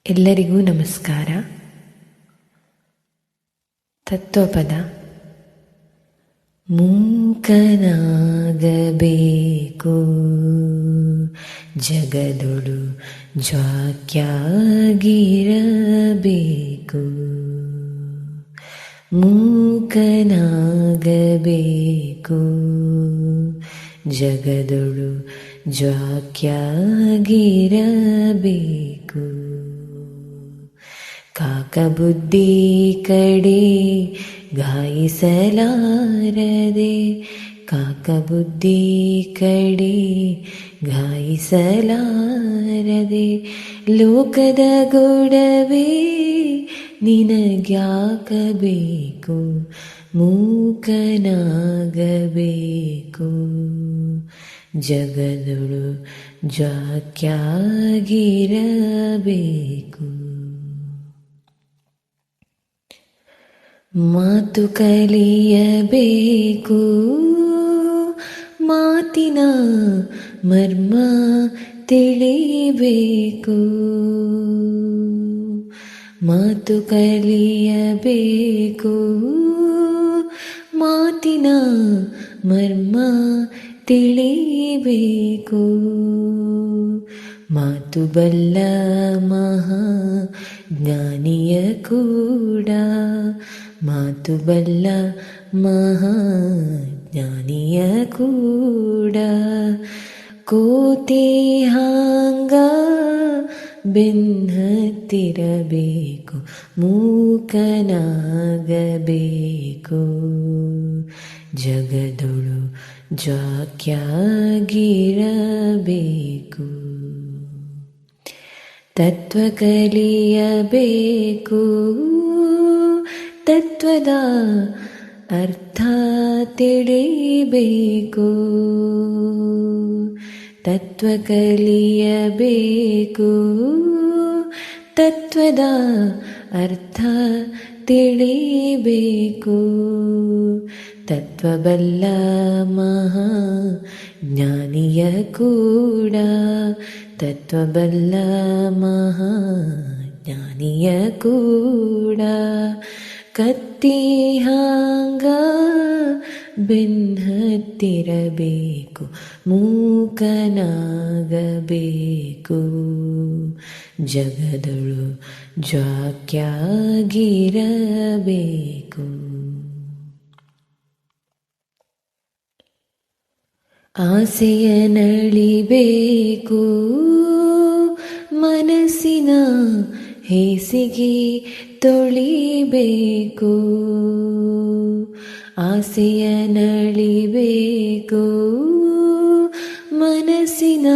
ಎಲ್ಲರಿಗೂ ನಮಸ್ಕಾರ. ತತ್ವಪದ. ಮೂಕನಾಗಬೇಕು ಜಗದೊಳು ಜ್ವಾಕ್ಯಾಗಿರಬೇಕು. ಮೂಕನಾಗಬೇಕು ಜಗದೊಳು ಜ್ವಾಕ್ಯಾಗಿರಬೇಕು. ಕಾಕಬುದ್ಧಿ ಕಡೆ ಗಾಯಿಸಲಾರದೆ, ಕಾಕಬುದ್ಧಿ ಕಡೆ ಗಾಯಿಸಲಾರದೆ, ಲೋಕದ ಗೊಡವೆ ನಿನಗ್ಯಾಕಬೇಕು, ಮೂಕನಾಗಬೇಕು ಜಗದೊಳು ಜ್ವಾಕ್ಯಾಗಿರಬೇಕು. ಮಾತು ಕಲಿಯಬೇಕು, ಮಾತಿನ ಮರ್ಮ ತಿಳಿಬೇಕು. ಮಾತು ಕಲಿಯಬೇಕು, ಮಾತಿನ ಮರ್ಮ ತಿಳಿಬೇಕು. ಮಾತು ಬಲ್ಲ ಮಹಾ ಜ್ಞಾನಿಯ ಕೂಡ, ಮಾತು ಬಲ್ಲ ಮಹಾ ಜ್ಞಾನಿಯ ಕೂಡ. ಕೋತಿ ಹಾಂಗ ಬೆನ್ನತ್ತಿರಬೇಕು, ಮೂಕನಾಗಬೇಕು ಜಗದೊಳು ಜ್ವಾಕ್ಯಾಗಿರಬೇಕು. ತತ್ವ ಕಲಿಯಬೇಕು, ತತ್ವದ ಅರ್ಥ ತಿಳಿಬೇಕು. ತತ್ವ ಕಲಿಯಬೇಕು, ತತ್ವದ ಅರ್ಥ ತಿಳಿಬೇಕು. ತತ್ವಬಲ್ಲ ಮಹಾ ಜ್ಞಾನಿಯ ಕೂಡ, ತತ್ವಬಲ್ಲ ಮಹಾ ಜ್ಞಾನಿಯ ಕೂಡ. ಕತ್ತಿ ಹಾಂಗ ಬೆನ್ನತ್ತಿರಬೇಕು, ಮೂಕನಾಗಬೇಕು ಜಗದೊಳು ಜ್ವಾಕ್ಯಾಗಿರಬೇಕು. ಆಸೆಯ ನಳಿಬೇಕು, ಮನಸ್ಸಿನ ಹೇಸಿಗೆ ತೊಳಿಬೇಕು. ಆಸೆಯ ನಳಿಬೇಕು, ಮನಸ್ಸಿನ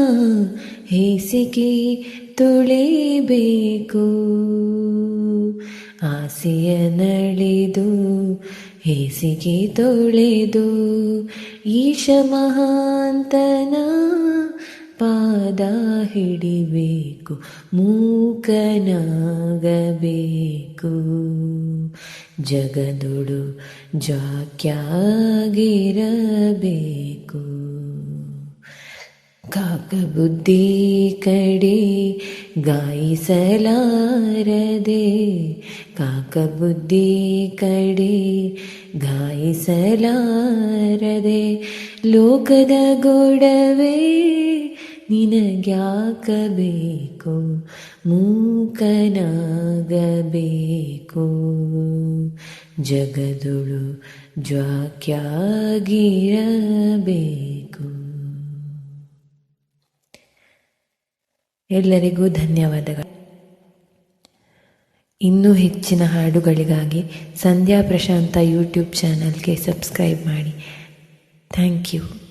ಹೇಸಿಗೆ ತೊಳೆಬೇಕು. ಆಸೆಯ ನಳಿದು ಹೇಸಿಗೆ ತೊಳೆದು, ಈಶ ಮಹಾಂತನ ಪಾದ ಹಿಡಿಬೇಕು, ಮೂಕನಾಗಬೇಕು ಜಗದೊಳು ಜ್ವಾಕ್ಯಾಗಿರಬೇಕು. ಕಾಕಬುದ್ಧಿ ಕಡೆ ಗಾಯಿಸಲಾರದೆ, ಕಾಕಬುದ್ಧಿ ಕಡೆ ಗಾಯಿಸಲಾರದೆ, ಲೋಕದ ಗೊಡವೆ ನಿನಗ್ಯಾಕಬೇಕು, ಮೂಕನಾಗಬೇಕು ಜಗದೊಳು ಜ್ವಾಕ್ಯಾಗಿರಬೇಕು. ಎಲ್ಲರಿಗೂ ಧನ್ಯವಾದಗಳು. ಇನ್ನೂ ಹೆಚ್ಚಿನ ಹಾಡುಗಳಿಗಾಗಿ ಸಂಧ್ಯಾ ಪ್ರಶಾಂತ ಯೂಟ್ಯೂಬ್ ಚಾನಲ್ಗೆ ಸಬ್ಸ್ಕ್ರೈಬ್ ಮಾಡಿ. Thank you.